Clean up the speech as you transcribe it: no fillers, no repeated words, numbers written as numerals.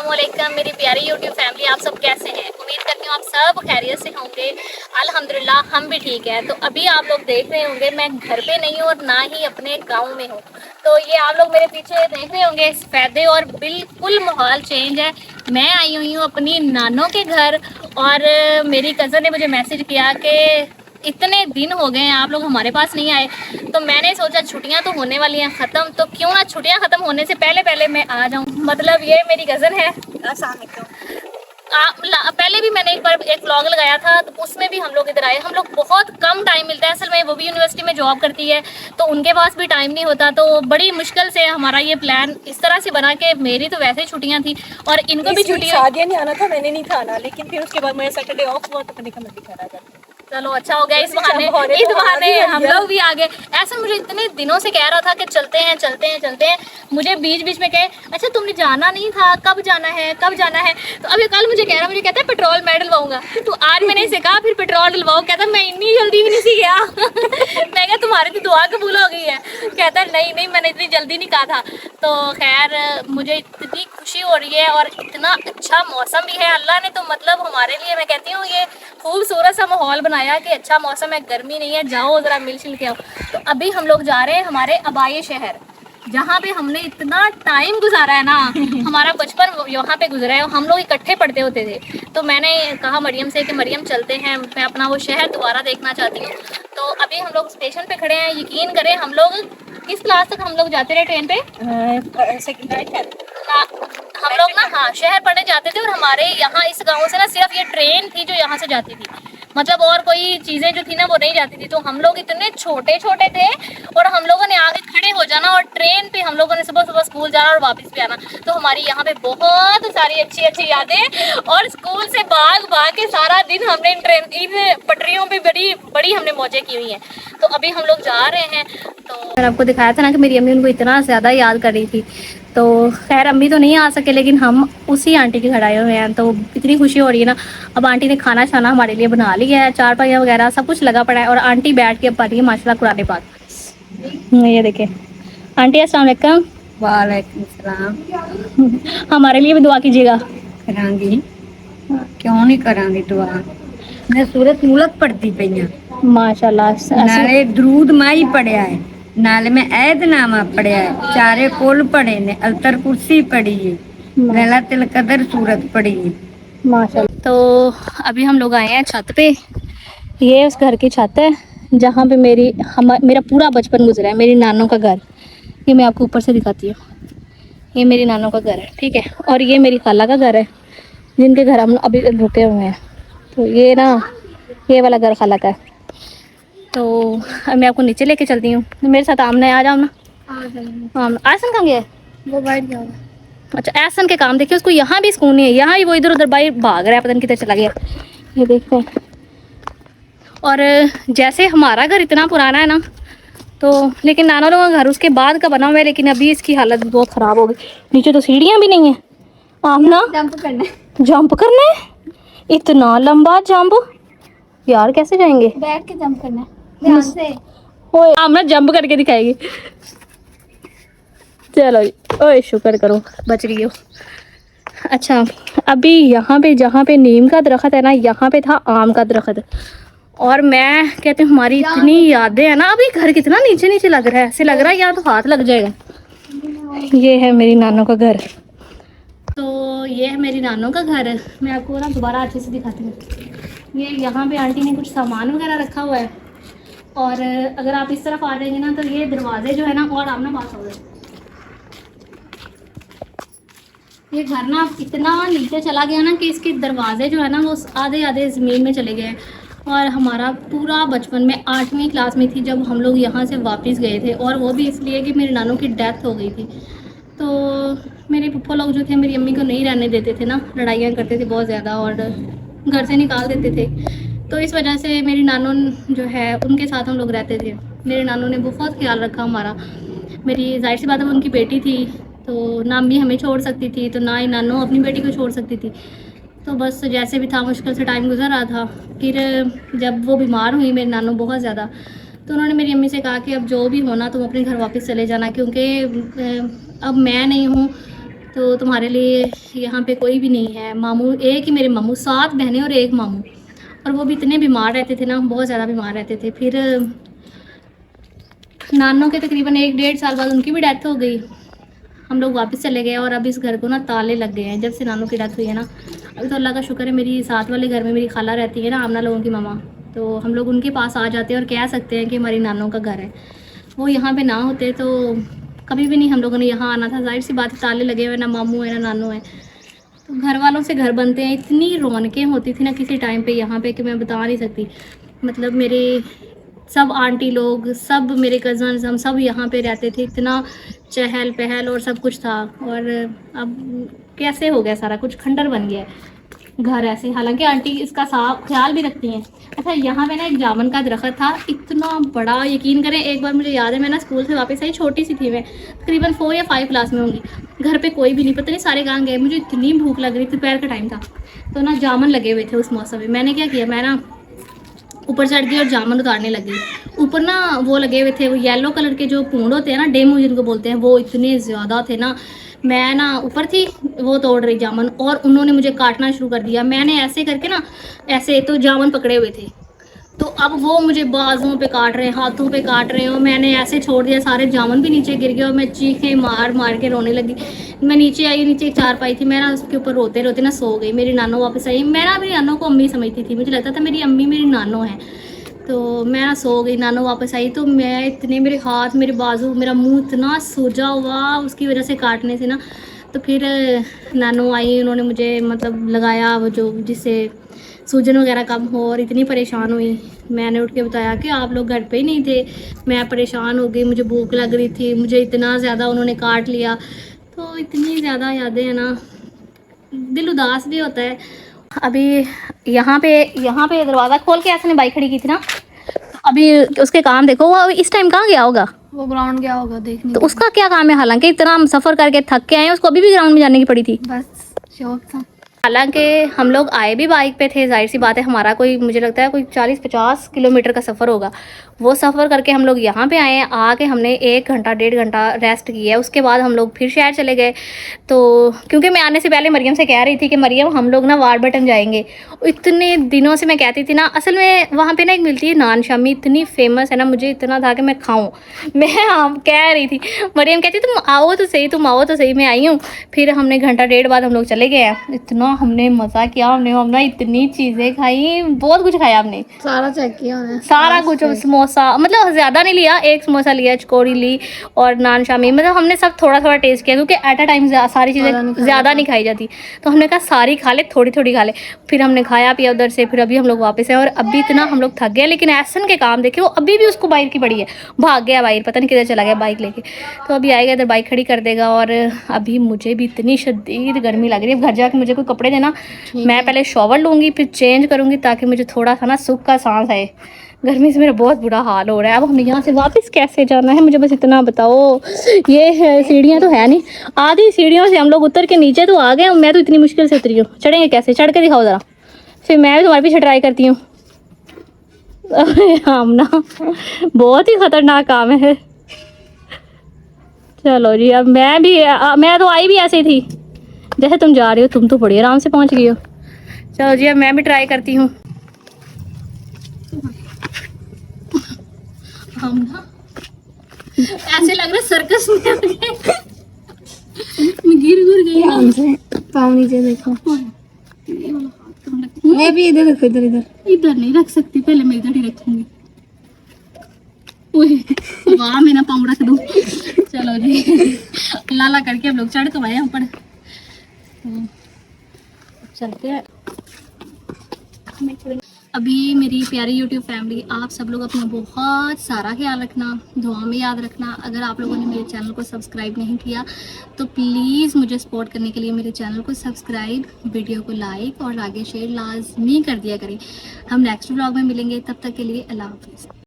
अस्सलामुअलैकुम मेरी प्यारी यूट्यूब फैमिली, आप सब कैसे हैं? उम्मीद करती हूँ आप सब खैरियत से होंगे। अल्हम्दुलिल्लाह हम भी ठीक है। तो अभी आप लोग देख रहे होंगे मैं घर पे नहीं हूँ और ना ही अपने गांव में हूँ। तो ये आप लोग मेरे पीछे देख रहे होंगे सफ़ेदे और बिल्कुल माहौल चेंज है। मैं आई हुई हूँ अपनी नानों के घर और मेरी कज़न ने मुझे मैसेज किया कि इतने दिन हो गए हैं आप लोग हमारे पास नहीं आए। तो मैंने सोचा छुट्टियां तो होने वाली हैं ख़त्म, तो क्यों ना छुट्टियां ख़त्म होने से पहले पहले मैं आ जाऊं। मतलब ये मेरी कज़न है। पहले भी मैंने एक बार एक व्लॉग लगाया था, तो उसमें भी हम लोग इधर आए। हम लोग बहुत कम टाइम मिलता है, असल में वो भी यूनिवर्सिटी में जॉब करती है तो उनके पास भी टाइम नहीं होता। तो बड़ी मुश्किल से हमारा ये प्लान इस तरह से बना कि मेरी तो वैसे ही छुट्टियां थी और इनको भी छुट्टियां। शादियां नहीं आना था, मैंने नहीं था आना, लेकिन फिर उसके बाद मेरा सैटरडे ऑफ हुआ तो मैंने कहा मैं भी घर आ जाती हूँ। चलो अच्छा हो गया, इस बहाने हम लोग भी आ गए। ऐसा मुझे इतने दिनों से कह रहा था कि चलते हैं चलते हैं चलते हैं। मुझे बीच बीच में कहे अच्छा तुमने जाना नहीं था, कब जाना है कब जाना है। तो अभी कल मुझे कह रहा, मुझे कहता है पेट्रोल मैं डलवाऊंगा। तो आज मैंने इसे कहा फिर पेट्रोल डलवाओ, कहता मैं इतनी जल्दी भी नहीं सी गया। मैं क्या तुम्हारी तो दुआ कबूल हो गई है? कहता नहीं नहीं मैंने इतनी जल्दी नहीं कहा था। तो खैर मुझे इतनी खुशी हो रही है और इतना अच्छा मौसम भी है। अल्लाह ने तो मतलब हमारे लिए, मैं कहती हूँ ये खूबसूरत सा माहौल बनाया कि अच्छा मौसम है, गर्मी नहीं है, जाओ ज़रा मिल शिल के आओ। तो अभी हम लोग जा रहे हैं हमारे आबाई शहर, जहाँ पे हमने इतना टाइम गुजारा है ना। हमारा बचपन यहाँ पे गुजरा है, हम लोग इकट्ठे पढ़ते होते थे। तो मैंने कहा मरियम से कि मरियम चलते हैं, मैं अपना वो शहर दोबारा देखना चाहती हूँ। तो अभी हम लोग स्टेशन पे खड़े हैं। यकीन करें हम लोग किस क्लास तक हम लोग जाते रहे ट्रेन पे? सेकेंड। हम लोग ना हाँ शहर पढ़ने जाते थे और हमारे यहाँ इस गाँव से ना सिर्फ ये ट्रेन थी जो यहाँ से जाती थी, मतलब और कोई चीज़ें जो थी ना वो नहीं जाती थी। तो हम लोग इतने छोटे छोटे थे और हम लोगों ने आगे खड़े हो जाना और ट्रेन पे हम लोगों ने सुबह सुबह स्कूल जाना और वापस भी आना। तो हमारी यहाँ पे बहुत सारी अच्छी अच्छी यादें, और स्कूल से भाग भाग के सारा दिन हमने इन पटरियों पे बड़ी बड़ी हमने मौजें की हुई हैं। तो अभी हम लोग जा रहे हैं। तो मैंने आपको दिखाया था ना कि मेरी अम्मी उनको इतना ज़्यादा याद कर रही थी। तो खैर अम्मी तो नहीं आ सके, लेकिन हम उसी आंटी के घर आए हुए हैं। तो इतनी खुशी हो रही है ना। अब आंटी ने खाना शाना हमारे लिए बना लिया है, चार पाइयाँ वगैरह सब कुछ लगा पड़ा है और आंटी बैठ के अब पढ़ रही है माशाल्लाह कुरान पाक। ये देखें आंटी, अस्सलाम वालेकुम। वालेकुम सलाम। हमारे लिए भी दुआ कीजिएगा। करांगी, क्यों नहीं करांगी दुआ। मैं सूरत मुल्क पढ़ती पई हां, माशाल्लाह। नाले दरूद माई पढ़िया है, नाले मैं ऐदनामा पढ़िया है, चारे कुल पढ़े ने, अलतर कुर्सी पढ़ी है, लैलतुल कदर सूरत पढ़ी है माशाल्लाह। तो अभी हम लोग आए हैं छत पे। ये उस घर की छत है जहाँ पे मेरा पूरा बचपन गुजरा है। मेरी नानों का घर, ये मैं आपको ऊपर से दिखाती हूँ। ये मेरी नानों का घर है, ठीक है। और ये मेरी खाला का घर है, जिनके घर हम अभी रुके हुए हैं। तो ये ना ये वाला घर खाला का है। तो अब मैं आपको नीचे लेके चलती हूँ। तो मेरे साथ आमना आ जाओ ना। हाँ आसन कहाँ गया है? वो बैठ जाओ। अच्छा एहसन के काम देखिए, उसको यहाँ भी सुकून नहीं है, यहाँ भी वो इधर उधर बाहर भाग रहा है, पता नहीं किधर चला गया। ये देखते हैं। और जैसे हमारा घर इतना पुराना है ना, तो लेकिन नाना लोगों का घर उसके बाद का बना हुआ है, लेकिन अभी इसकी हालत बहुत ख़राब हो गई। नीचे तो सीढ़ियाँ भी नहीं है। आमना जंप करना है, इतना लंबा जंप यार, कैसे जाएंगे? बैठ के जंप करना है ध्यान से। ओए आमना जंप करके दिखाएगी। चलो जी, ओए शुक्र करो बच गई हो। अच्छा अभी यहाँ पे जहाँ पे नीम का दरख्त है ना, यहाँ पे था आम का दरख्त। और मैं कहती हूँ हमारी इतनी यादें हैं ना। अभी घर कितना नीचे नीचे लग रहा है, ऐसे लग रहा है यहाँ तो हाथ लग जाएगा। ये है मेरी नानों का घर। तो ये है मेरी नानों का घर। मैं आपको ना दोबारा अच्छे से दिखाती हूँ। ये यहाँ पे आंटी ने कुछ सामान वगैरह रखा हुआ है। और अगर आप इस तरफ आ जाएंगे ना, तो ये दरवाजे जो है ना, और आप ना बात हो गए, ये घर ना इतना नीचे चला गया ना कि इसके दरवाजे जो है ना वो आधे आधे ज़मीन में चले गए। और हमारा पूरा बचपन में 8वीं क्लास में थी जब हम लोग यहाँ से वापस गए थे, और वो भी इसलिए कि मेरी नानों की डेथ हो गई थी। तो मेरे पप्पा लोग जो थे मेरी अम्मी को नहीं रहने देते थे ना, लड़ाइयाँ करते थे बहुत ज़्यादा और घर से निकाल देते थे। तो इस वजह से मेरी नानों जो है उनके साथ हम लोग रहते थे। मेरे नानों ने बहुत ख्याल रखा हमारा। मेरी जाहिर सी बात है उनकी बेटी थी, तो ना अम्मी हमें छोड़ सकती थी, तो ना ही नानू अपनी बेटी को छोड़ सकती थी। तो बस जैसे भी था मुश्किल से टाइम गुजर रहा था। फिर जब वो बीमार हुई मेरी नानू बहुत ज़्यादा, तो उन्होंने मेरी अम्मी से कहा कि अब जो भी होना तुम अपने घर वापस चले जाना, क्योंकि अब मैं नहीं हूँ तो तुम्हारे लिए यहाँ पे कोई भी नहीं है। मामू एक ही मेरे मामू, 7 बहनें और एक मामू, और वो भी इतने बीमार रहते थे ना, बहुत ज़्यादा बीमार रहते थे। फिर नानों के तकरीबन 1-1.5 साल बाद उनकी भी डेथ हो गई। हम लोग वापस चले गए और अब इस घर को ना ताले लग गए हैं जब से नानों की डेथ हुई है ना। अभी तो अल्लाह का शुक्र है, मेरी साथ वाले घर में मेरी खाला रहती है ना, आमना लोगों की मामा, तो हम लोग उनके पास आ जाते हैं और कह सकते हैं कि हमारी नानों का घर है। वो यहाँ पे ना होते तो कभी भी नहीं हम लोगों ने यहाँ आना था। जाहिर सी बात है, ताले लगे हुए, ना मामू है ना नानू है, तो घर वालों से घर बनते हैं। इतनी रौनकें होती थी ना किसी टाइम पे यहाँ पे कि मैं बता नहीं सकती। मतलब मेरे सब आंटी लोग, सब मेरे कज़न्स, हम सब यहाँ पे रहते थे। इतना चहल पहल और सब कुछ था। और अब कैसे हो गया सारा कुछ, खंडर बन गया है घर ऐसे। हालांकि आंटी इसका साफ ख्याल भी रखती हैं। अच्छा, यहाँ पे ना एक जामुन का दरख्त था, इतना बड़ा, यकीन करें एक बार मुझे याद है, मैं ना स्कूल से वापस आई, छोटी सी थी मैं, तकरीबन 4 या 5 क्लास में होंगी। घर पे कोई भी नहीं, पता नहीं सारे कहाँ गए। मुझे इतनी भूख लग रही थी, दोपहर का टाइम था, तो ना जामुन लगे हुए थे उस मौसम में। मैंने क्या किया, मैं ना ऊपर चढ़ गई और जामुन उतारने लगी। ऊपर ना वो लगे हुए थे, वो येलो कलर के जो पूंड होते हैं ना, डेमू जिनको बोलते हैं, वो इतने ज़्यादा थे ना। मैं ना ऊपर थी, वो तोड़ रही जामुन, और उन्होंने मुझे काटना शुरू कर दिया। मैंने ऐसे करके ना, ऐसे तो जामुन पकड़े हुए थे, तो अब वो मुझे बाजुओं पे काट रहे हैं, हाथों पे काट रहे हैं, और मैंने ऐसे छोड़ दिया, सारे जामुन भी नीचे गिर गए और मैं चीखें मार मार के रोने लगी। मैं नीचे आई, नीचे एक चारपाई थी, मैं ना उसके ऊपर रोते रोते ना सो गई। मेरी नानो वापस आई, मैं ना अपनी नानो को अम्मी समझती थी, मुझे लगता था मेरी अम्मी मेरी नानो है। तो मैं ना सो गई, नानो वापस आई, तो मैं इतने, मेरे हाथ, मेरे बाजू, मेरा मुंह इतना सूजा हुआ उसकी वजह से काटने से ना। तो फिर नानो आई, उन्होंने मुझे मतलब लगाया वो जो जिससे सूजन वगैरह कम हो, और इतनी परेशान हुई। मैंने उठ के बताया कि आप लोग घर पे ही नहीं थे। मैं परेशान हो गई, मुझे भूख लग रही थी, मुझे इतना ज़्यादा उन्होंने काट लिया। तो इतनी ज़्यादा यादें हैं ना, दिल उदास भी होता है। अभी यहाँ पे दरवाज़ा खोल के ऐसे ने बाइक खड़ी की थी ना, अभी उसके काम देखो, वो इस टाइम कहाँ गया होगा, वो ग्राउंड गया होगा देखने। तो उसका क्या काम है। हालांकि इतना हम सफ़र करके थक के आए हैं, उसको अभी भी ग्राउंड में जाने की पड़ी थी। बस शौक था। हालांकि हम लोग आए भी बाइक पे थे, जाहिर सी बात है, हमारा कोई, मुझे लगता है कोई 40-50 किलोमीटर का सफ़र होगा। वो सफ़र करके हम लोग यहाँ पे आए हैं। आके हमने 1 घंटा 1.5 घंटा रेस्ट किया है। उसके बाद हम लोग फिर शहर चले गए। तो क्योंकि मैं आने से पहले मरियम से कह रही थी कि मरियम हम लोग ना वार बटन जाएंगे। इतने दिनों से मैं कहती थी ना, असल में वहाँ पर ना एक मिलती है नान शामी, इतनी फेमस है ना, मुझे इतना था कि मैं खाऊँ। मैं कह रही थी, मरियम कहती तुम आओ तो सही, तुम आओ तो सही। मैं आई हूँ। फिर हमने 1 घंटा 1.5 बाद हम लोग चले गए हैं। इतना हमने मज़ा किया, हमने इतनी चीज़ें खाई, बहुत कुछ खाया हमने, सारा चेक किया हमने, सारा कुछ। समोसा, मतलब ज़्यादा नहीं लिया, 1 समोसा लिया, चकोरी ली और नान शामी, मतलब हमने सब थोड़ा थोड़ा टेस्ट किया, क्योंकि एट अ टाइम सारी चीज़ें ज़्यादा नहीं खाई जाती। तो हमने कहा सारी खा ले, थोड़ी थोड़ी खा ले। फिर हमने खाया पिया उधर से। फिर अभी हम लोग वापस हैं, और अभी इतना हम लोग थक गए। लेकिन एहसन के काम देखे, वो अभी भी उसको बाइक की पड़ी है, भाग गया बाइक, पता नहीं किधर चला गया बाइक लेके। तो अभी आएगा इधर, बाइक खड़ी कर देगा। और अभी मुझे भी इतनी शदीद गर्मी लग रही है। घर जाके मुझे कोई कपड़े देना, मैं पहले शॉवर लूँगी, फिर चेंज करूँगी, ताकि मुझे थोड़ा सा ना सुख का सांस आए। गर्मी से मेरा बहुत बुरा हाल हो रहा है। अब हमें यहाँ से वापस कैसे जाना है, मुझे बस इतना बताओ। ये सीढ़ियाँ तो है नहीं, आधी सीढ़ियों से हम लोग उतर के नीचे तो आ गए। मैं तो इतनी मुश्किल से उतरी हूँ, चढ़ेंगे कैसे, चढ़ के दिखाओ ज़रा, फिर मैं भी तुम्हारे पीछे ट्राई करती हूँ। हम ना बहुत ही ख़तरनाक काम है। चलो जी, अब मैं तो आई भी ऐसे ही थी जैसे तुम जा रही हो, तुम तो बड़ी आराम से पहुँच गई हो। चलो जी, अब मैं भी ट्राई करती हूँ। हम ना ऐसे लग रहा है सर्कस में मैं गिर गई ना। हमसे पाँव नीचे देखो, मैं भी इधर देखो, इधर नहीं रख सकती, पहले मैं इधर ही रखूंगी। वाह, मैं ना पाँव रख दूँ। चलो जी, लाला करके हम लोग चढ़ तो आए ऊपर, तो चलते हैं। अभी मेरी प्यारी YouTube फैमिली, आप सब लोग अपना बहुत सारा ख्याल रखना, दुआ में याद रखना। अगर आप लोगों ने मेरे चैनल को सब्सक्राइब नहीं किया तो प्लीज़ मुझे सपोर्ट करने के लिए मेरे चैनल को सब्सक्राइब, वीडियो को लाइक और आगे शेयर लाजमी कर दिया करें। हम नेक्स्ट व्लॉग में मिलेंगे, तब तक के लिए अल्लाह हाफिज़।